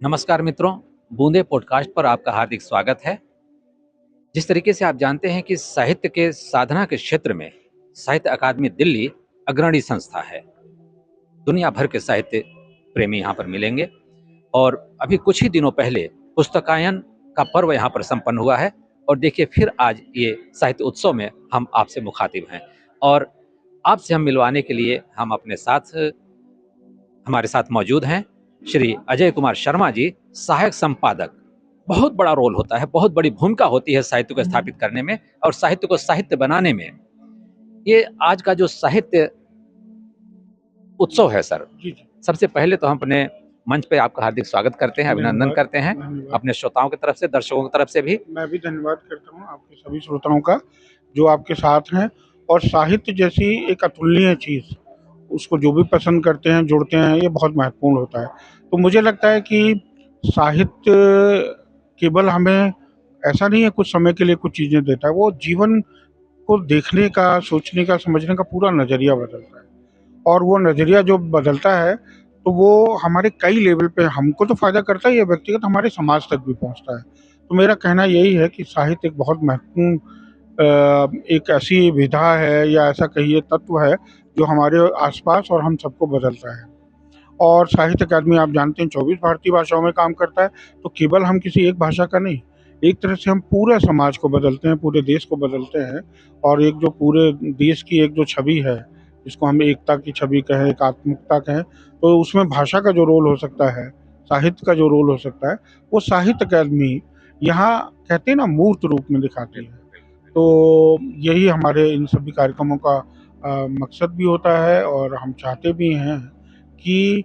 नमस्कार मित्रों, बूंदे पॉडकास्ट पर आपका हार्दिक स्वागत है। जिस तरीके से आप जानते हैं कि साहित्य के साधना के क्षेत्र में साहित्य अकादमी दिल्ली अग्रणी संस्था है। दुनिया भर के साहित्य प्रेमी यहाँ पर मिलेंगे और अभी कुछ ही दिनों पहले पुस्तकायन का पर्व यहाँ पर संपन्न हुआ है और देखिए फिर आज ये साहित्य उत्सव में हम आपसे मुखातिब हैं और आपसे हम मिलवाने के लिए हम अपने साथ हमारे साथ मौजूद हैं श्री अजय कुमार शर्मा जी, सहायक संपादक। बहुत बड़ा रोल होता है, बहुत बड़ी भूमिका होती है साहित्य को स्थापित करने में और साहित्य को साहित्य बनाने में। ये आज का जो साहित्य उत्सव है सर, जी, जी। सबसे पहले तो हम अपने मंच पे आपका हार्दिक स्वागत करते हैं, अभिनंदन धन्यवाद, करते हैं धन्यवाद। अपने श्रोताओं की तरफ से, दर्शकों की तरफ से भी। मैं भी धन्यवाद करता हूँ आपके सभी श्रोताओं का, जो आपके साथ हैं और साहित्य जैसी एक अतुलनीय चीज़, उसको जो भी पसंद करते हैं, जुड़ते हैं, ये बहुत महत्वपूर्ण होता है। तो मुझे लगता है कि साहित्य केवल हमें ऐसा नहीं है कुछ समय के लिए कुछ चीज़ें देता है, वो जीवन को देखने का, सोचने का, समझने का पूरा नज़रिया बदलता है। और वो नज़रिया जो बदलता है, तो वो हमारे कई लेवल पे हमको तो फ़ायदा करता ही है व्यक्तिगत, हमारे समाज तक भी पहुँचता है। तो मेरा कहना यही है कि साहित्य एक बहुत महत्वपूर्ण एक ऐसी विधा है या ऐसा कहिए तत्व है, जो हमारे आस-पास और हम सबको बदलता है। और साहित्य अकादमी आप जानते हैं 24 भारतीय भाषाओं में काम करता है, तो केवल हम किसी एक भाषा का नहीं, एक तरह से हम पूरे समाज को बदलते हैं, पूरे देश को बदलते हैं और एक जो पूरे देश की एक जो छवि है, जिसको हम एकता की छवि कहें, एकात्मकता कहें, तो उसमें भाषा का जो रोल हो सकता है, साहित्य का जो रोल हो सकता है, वो साहित्य अकादमी यहाँ कहते हैं ना मूर्त रूप में दिखाती है। तो यही हमारे इन सभी कार्यक्रमों का मकसद भी होता है और हम चाहते भी हैं कि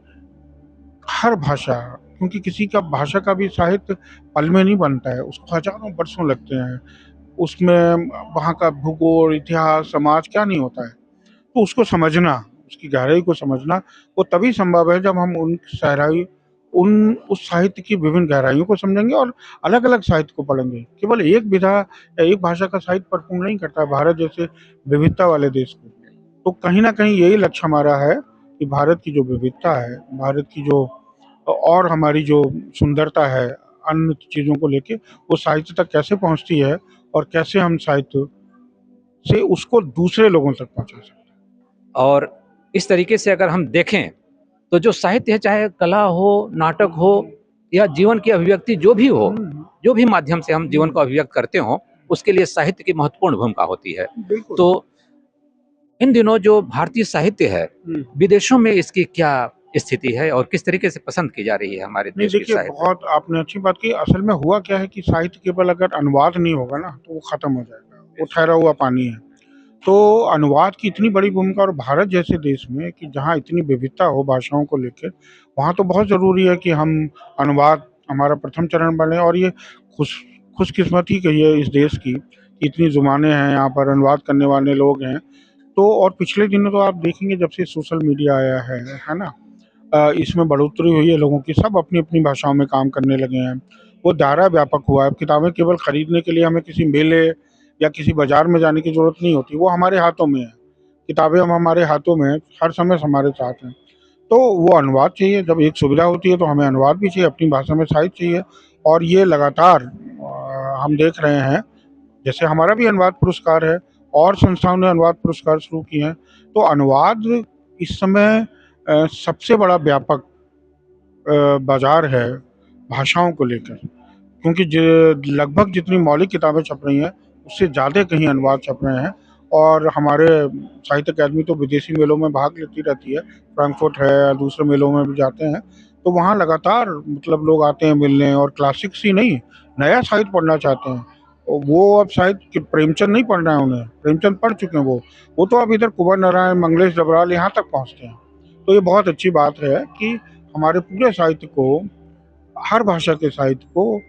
हर भाषा, क्योंकि किसी का भाषा का भी साहित्य पल में नहीं बनता है, उसको हज़ारों बरसों लगते हैं। उसमें वहाँ का भूगोल, इतिहास, समाज क्या नहीं होता है। तो उसको समझना, उसकी गहराई को समझना, वो तभी संभव है जब हम उस साहित्य की विभिन्न गहराइयों को समझेंगे और अलग-अलग साहित्य को पढ़ेंगे। केवल एक विधा या एक भाषा का साहित्य परिपूर्ण नहीं करता है भारत जैसे विविधता वाले देश को। तो कहीं न कहीं यही लक्ष्य हमारा है कि भारत की जो विविधता है, भारत की जो और हमारी जो सुंदरता है अन्य चीज़ों को लेके, वो साहित्य तक कैसे पहुँचती है और कैसे हम साहित्य से उसको दूसरे लोगों तक पहुँचा सकते हैं। और इस तरीके से अगर हम देखें तो जो साहित्य है, चाहे कला हो, नाटक हो या जीवन की अभिव्यक्ति जो भी हो, जो भी माध्यम से हम जीवन को अभिव्यक्त करते हों, उसके लिए साहित्य की महत्वपूर्ण भूमिका होती है। बिल्कुल। तो इन दिनों जो भारतीय साहित्य है, विदेशों में इसकी क्या स्थिति है और किस तरीके से पसंद की जा रही है हमारे नहीं देश की देखिए, साहित्य? बहुत आपने अच्छी बात की। असल में हुआ क्या है कि साहित्य केवल अगर अनुवाद नहीं होगा ना, तो वो ख़त्म हो जाएगा, वो ठहरा हुआ पानी है। तो अनुवाद की इतनी बड़ी भूमिका और भारत जैसे देश में कि जहाँ इतनी विविधता हो भाषाओं को लेके, वहाँ तो बहुत ज़रूरी है कि हम अनुवाद हमारा प्रथम चरण बने और ये खुश खुशकिस्मती कहिए इस देश की, कि इतनी ज़ुबानें हैं यहाँ पर, अनुवाद करने वाले लोग हैं। तो और पिछले दिनों तो आप देखेंगे जब से सोशल मीडिया आया है ना? इसमें बढ़ोतरी हुई है लोगों की, सब अपनी-अपनी भाषाओं में काम करने लगे हैं। वो दायरा व्यापक हुआ है, अब किताबें केवल खरीदने के लिए हमें किसी मेले या किसी बाज़ार में जाने की ज़रूरत नहीं होती, वो हमारे हाथों में है। किताबें अब हमारे हाथों में हैं, हर समय हमारे साथ हैं। तो वो अनुवाद चाहिए, जब एक सुविधा होती है तो हमें अनुवाद भी चाहिए, अपनी भाषा में साहित्य चाहिए और ये लगातार हम देख रहे हैं, जैसे हमारा भी अनुवाद पुरस्कार है और संस्थाओं ने अनुवाद पुरस्कार शुरू किए हैं। तो अनुवाद इस समय सबसे बड़ा व्यापक बाज़ार है भाषाओं को लेकर, क्योंकि लगभग जितनी मौलिक किताबें छप रही हैं, उससे ज़्यादा कहीं अनुवाद छप रहे हैं और हमारे साहित्य अकादमी तो विदेशी मेलों में भाग लेती रहती है, फ्रैंकफर्ट है या दूसरे मेलों में भी जाते हैं, तो वहाँ लगातार मतलब लोग आते हैं मिलने और क्लासिक्स ही नहीं, नया साहित्य पढ़ना चाहते हैं। वो अब साहित्य कि प्रेमचंद नहीं पढ़ना है उन्हें, प्रेमचंद पढ़ चुके हैं वो तो अब इधर कुँवर नारायण, मंगलेश डबराल यहाँ तक पहुँचते हैं। तो ये बहुत अच्छी बात है कि हमारे पूरे साहित्य को, हर भाषा के साहित्य को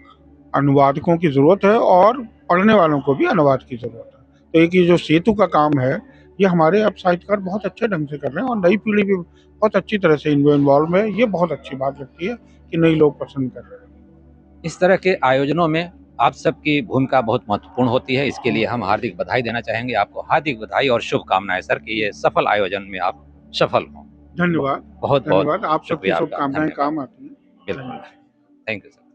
अनुवादकों की ज़रूरत है और पढ़ने वालों को भी अनुवाद की ज़रूरत है। तो एक ये जो सेतु का काम है, ये हमारे अब साहित्यकार बहुत अच्छे ढंग से कर रहे हैं और नई पीढ़ी भी बहुत अच्छी तरह से इनमें इन्वॉल्व है। ये बहुत अच्छी बात लगती है कि नए लोग पसंद कर रहे हैं। इस तरह के आयोजनों में आप सबकी भूमिका बहुत महत्वपूर्ण होती है, इसके लिए हम हार्दिक बधाई देना चाहेंगे। आपको हार्दिक बधाई और शुभकामनाएँ सर कि ये सफल आयोजन में आप सफल हों। ब धन्यवाद, बहुत-बहुत धन्यवाद। आप सबकी शुक्रिया आपका, शुभकामनाएँ धन्यवाद। काम आती हैं। बिल्कुल। धन्यवाद। Thank you sir.